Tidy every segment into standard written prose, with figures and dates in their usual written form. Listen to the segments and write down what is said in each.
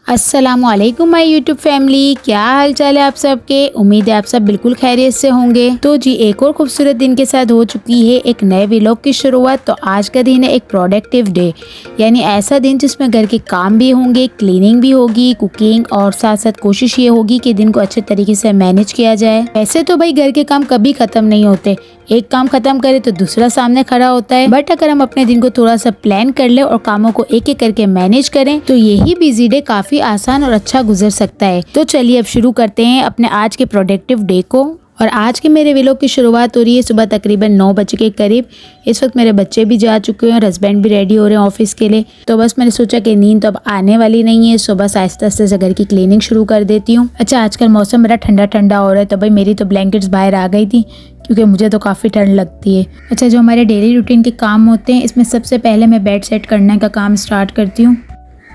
अस्सलामुअलैकुम my YouTube family, क्या हाल चाल है आप सबके। उम्मीद है आप सब बिल्कुल खैरियत से होंगे। तो जी एक और खूबसूरत दिन के साथ हो चुकी है एक नए व्लॉग की शुरुआत। तो आज का दिन है एक प्रोडक्टिव डे, यानी ऐसा दिन जिसमें घर के काम भी होंगे, क्लीनिंग भी होगी, कुकिंग और साथ साथ कोशिश ये होगी कि दिन को अच्छे तरीके से मैनेज किया जाए। वैसे तो भाई घर के काम कभी खत्म नहीं होते, एक काम खत्म करे तो दूसरा सामने खड़ा होता है। बट अगर हम अपने दिन को थोड़ा सा प्लान कर ले और कामों को एक एक करके मैनेज करें तो यही बिजी डे काफी आसान और अच्छा गुजर सकता है। तो चलिए अब शुरू करते हैं अपने आज के प्रोडक्टिव डे को। और आज के मेरे व्लॉग की शुरुआत हो रही है सुबह तकरीबन 9 बजे के करीब। इस वक्त मेरे बच्चे भी जा चुके हैं और हस्बैंड भी रेडी हो रहे हैं ऑफिस के लिए। तो बस मैंने सोचा कि नींद तो अब आने वाली नहीं है, सो बस आहिस्ता आहिस्ता से घर की क्लीनिंग शुरू कर देती हूँ। अच्छा, आजकल मौसम बड़ा ठंडा ठंडा हो रहा है, तो भाई मेरी तो ब्लैंकेट्स बाहर आ गई थी क्योंकि मुझे तो काफ़ी ठंड लगती है। अच्छा, जो हमारे डेली रूटीन के काम होते हैं इसमें सबसे पहले मैं बेड सेट करने का काम स्टार्ट करती हूँ,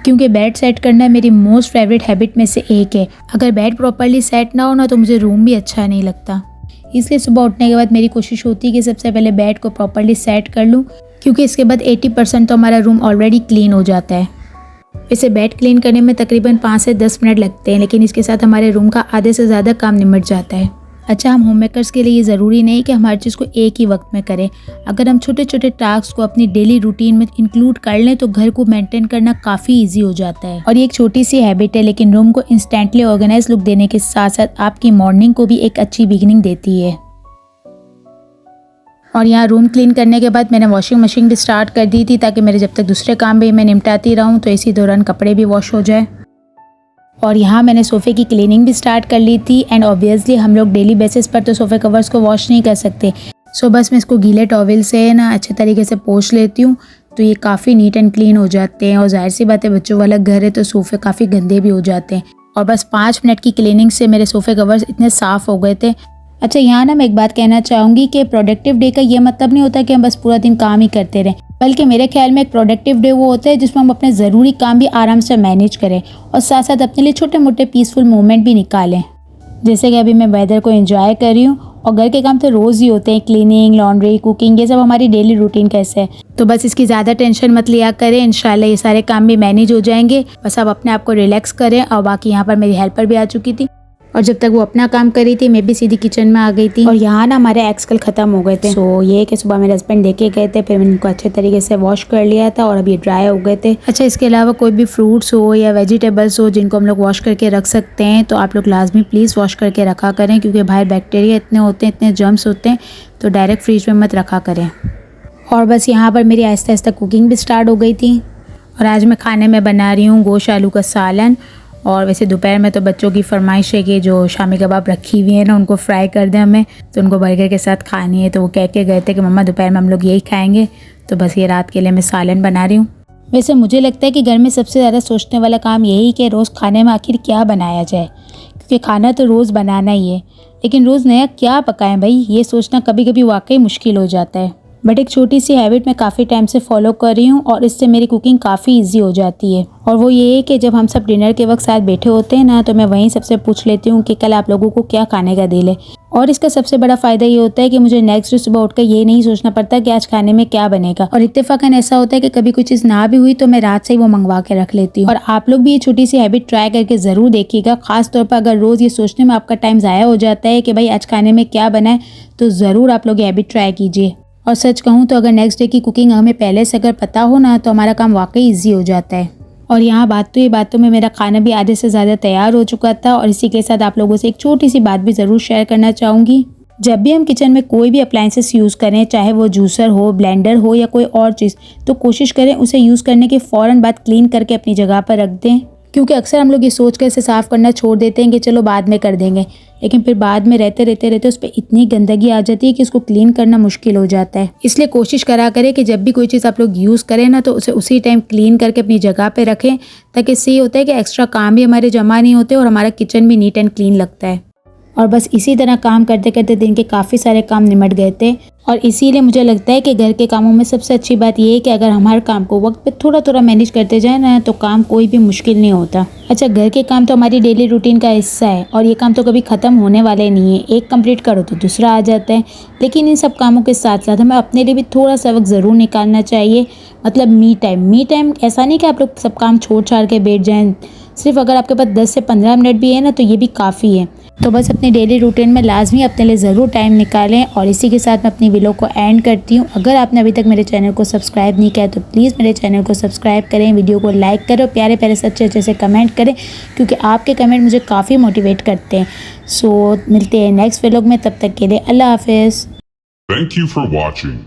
क्योंकि बेड सेट करना मेरी मोस्ट फेवरेट हैबिट में से एक है। अगर बेड प्रॉपरली सेट ना हो ना तो मुझे रूम भी अच्छा नहीं लगता। इसलिए सुबह उठने के बाद मेरी कोशिश होती है कि सबसे पहले बेड को प्रॉपरली सेट कर लूँ, क्योंकि इसके बाद 80% तो हमारा रूम ऑलरेडी क्लीन हो जाता है। इसे बेड क्लीन करने में तकरीबन 5 से 10 मिनट लगते हैं, लेकिन इसके साथ हमारे रूम का आधे से ज़्यादा काम निमट जाता है। अच्छा, हम होम मेकर्स के लिए ये ज़रूरी नहीं कि हम हर चीज़ को एक ही वक्त में करें। अगर हम छोटे छोटे टास्क को अपनी डेली रूटीन में इंक्लूड कर लें तो घर को मेंटेन करना काफ़ी इजी हो जाता है। और ये एक छोटी सी हैबिट है, लेकिन रूम को इंस्टेंटली ऑर्गेनाइज लुक देने के साथ साथ आपकी मॉर्निंग को भी एक अच्छी बिगिनिंग देती है। और यहाँ रूम क्लीन करने के बाद मैंने वॉशिंग मशीन भी स्टार्ट कर दी थी, ताकि मेरे जब तक दूसरे काम भी मैं निपटाती रहूँ तो इसी दौरान कपड़े भी वॉश हो जाए। और यहाँ मैंने सोफ़े की क्लीनिंग भी स्टार्ट कर ली थी। एंड ऑब्वियसली हम लोग डेली बेसिस पर तो सोफ़े कवर्स को वॉश नहीं कर सकते, सो बस मैं इसको गीले टॉवल से ना अच्छे तरीके से पोंछ लेती हूँ, तो ये काफ़ी नीट एंड क्लीन हो जाते हैं। और जाहिर सी बात है, बच्चों वाला घर है तो सोफ़े काफ़ी गंदे भी हो जाते हैं। और बस 5 मिनट की क्लीनिंग से मेरे सोफ़े कवर्स इतने साफ़ हो गए थे। अच्छा, यहाँ ना मैं एक बात कहना चाहूँगी कि प्रोडक्टिव डे का ये मतलब नहीं होता कि हम बस पूरा दिन काम ही करते रहें, बल्कि मेरे ख्याल में एक प्रोडक्टिव डे वो होता है जिसमें हम अपने ज़रूरी काम भी आराम से मैनेज करें और साथ साथ अपने लिए छोटे मोटे पीसफुल मोमेंट भी निकालें। जैसे कि अभी मैं वेदर को एंजॉय कर रही हूँ। और घर के काम तो रोज़ ही होते हैं, क्लीनिंग, लॉन्ड्री, कुकिंग, ये सब हमारी डेली रूटीन कैसे है। तो बस इसकी ज़्यादा टेंशन मत लिया करें, इंशाल्लाह ये सारे काम भी मैनेज हो जाएंगे। बस आप अपने आप को रिलैक्स करें। और बाकी यहाँ पर मेरी हेल्पर भी आ चुकी थी, और जब तक वो अपना काम कर रही थी मैं भी सीधी किचन में आ गई थी। और यहाँ ना हमारे एग्स कल ख़त्म हो गए थे, सो ये कि सुबह मेरे हस्बैंड देके गए थे, फिर मैंने इनको अच्छे तरीके से वॉश कर लिया था और अभी ड्राई हो गए थे। अच्छा, इसके अलावा कोई भी फ्रूट्स हो या वेजिटेबल्स हो जिनको हम लोग वॉश करके रख सकते हैं तो आप लोग लाजमी प्लीज़ वॉश करके रखा करें, क्योंकि बाहर बैक्टीरिया इतने होते हैं, इतने जर्म्स होते हैं, तो डायरेक्ट फ्रिज में मत रखा करें। और बस यहाँ पर मेरी आहिस्ता आहिस्ता कुकिंग भी स्टार्ट हो गई थी। और आज मैं खाने में बना रही हूँ गोश्त आलू का सालन। और वैसे दोपहर में तो बच्चों की फरमाइश है कि जो शामी कबाब रखी हुई है ना उनको फ्राई कर दें हमें, तो उनको बर्गर के साथ खानी है। तो वो कह के गए थे कि मम्मा दोपहर में हम लोग यही खाएंगे, तो बस ये रात के लिए मैं सालन बना रही हूँ। वैसे मुझे लगता है कि घर में सबसे ज़्यादा सोचने वाला काम यही कि रोज़ खाने में आखिर क्या बनाया जाए, क्योंकि खाना तो रोज़ बनाना ही है, लेकिन रोज़ नया क्या पकाएं भाई, ये सोचना कभी कभी वाकई मुश्किल हो जाता है। बट एक छोटी सी हैबिट मैं काफ़ी टाइम से फॉलो कर रही हूँ और इससे मेरी कुकिंग काफ़ी इजी हो जाती है। और वो ये है कि जब हम सब डिनर के वक्त साथ बैठे होते हैं ना, तो मैं वहीं सबसे पूछ लेती हूँ कि कल आप लोगों को क्या खाने का दिल है। और इसका सबसे बड़ा फ़ायदा ये होता है कि मुझे नेक्स्ट डे सुबह उठकर ये नहीं सोचना पड़ता कि आज खाने में क्या बनेगा। और इत्तेफाकन ऐसा होता है कि कभी कोई चीज़ ना भी हुई तो मैं रात से ही वो मंगवा के रख लेती हूँ। और आप लोग भी ये छोटी सी हैबिट ट्राई करके ज़रूर देखिएगा। खास तौर पर अगर रोज़ ये सोचने में आपका टाइम ज़ाया हो जाता है कि भाई आज खाने में क्या बनाए, तो ज़रूर आप लोग ये हैबिट ट्राई कीजिए। और सच कहूँ तो अगर नेक्स्ट डे की कुकिंग हमें पहले से अगर पता हो ना, तो हमारा काम वाकई इजी हो जाता है। और यहाँ बातों में मेरा खाना भी आधे से ज़्यादा तैयार हो चुका था। और इसी के साथ आप लोगों से एक छोटी सी बात भी ज़रूर शेयर करना चाहूँगी। जब भी हम किचन में कोई भी अप्लायंसेस यूज़ करें, चाहे वो जूसर हो, ब्लेंडर हो या कोई और चीज़, तो कोशिश करें उसे यूज़ करने के फ़ौरन बाद क्लीन करके अपनी जगह पर रख दें। क्योंकि अक्सर हम लोग ये सोच कर इसे साफ़ करना छोड़ देते हैं कि चलो बाद में कर देंगे, लेकिन फिर बाद में रहते उस पर इतनी गंदगी आ जाती है कि उसको क्लीन करना मुश्किल हो जाता है। इसलिए कोशिश करा करें कि जब भी कोई चीज़ आप लोग यूज़ करें ना, तो उसे उसी टाइम क्लीन करके अपनी जगह पे रखें, ताकि इससे ये होता है कि एक्स्ट्रा काम भी हमारे जमा नहीं होते और हमारा किचन भी नीट एंड क्लीन लगता है। और बस इसी तरह काम करते करते दिन के काफ़ी सारे काम निमट गए थे। और इसीलिए मुझे लगता है कि घर के कामों में सबसे अच्छी बात यह है कि अगर हम हर काम को वक्त पे थोड़ा थोड़ा मैनेज करते जाए ना, तो काम कोई भी मुश्किल नहीं होता। अच्छा, घर के काम तो हमारी डेली रूटीन का हिस्सा है और ये काम तो कभी ख़त्म होने वाले नहीं है। एक कंप्लीट करो तो दूसरा आ जाता है। लेकिन इन सब कामों के साथ साथ हमें अपने लिए भी थोड़ा सा वक्त ज़रूर निकालना चाहिए। मतलब मी टाइम ऐसा नहीं कि आप लोग सब काम छोड़ छाड़ के बैठ जाएँ, सिर्फ अगर आपके पास 10 से 15 मिनट भी है ना तो ये भी काफ़ी है। तो बस अपनी डेली रूटीन में लाजमी अपने लिए ज़रूर टाइम निकालें। और इसी के साथ मैं अपनी वीडियो को एंड करती हूँ। अगर आपने अभी तक मेरे चैनल को सब्सक्राइब नहीं किया तो प्लीज़ मेरे चैनल को सब्सक्राइब करें, वीडियो को लाइक करें और प्यारे प्यारे से अच्छे से कमेंट करें, क्योंकि आपके कमेंट मुझे काफ़ी मोटिवेट करते हैं। सो मिलते हैं नेक्स्ट व्लॉग में, तब तक के लिए अल्लाह हाफिज़। Thank you for watching.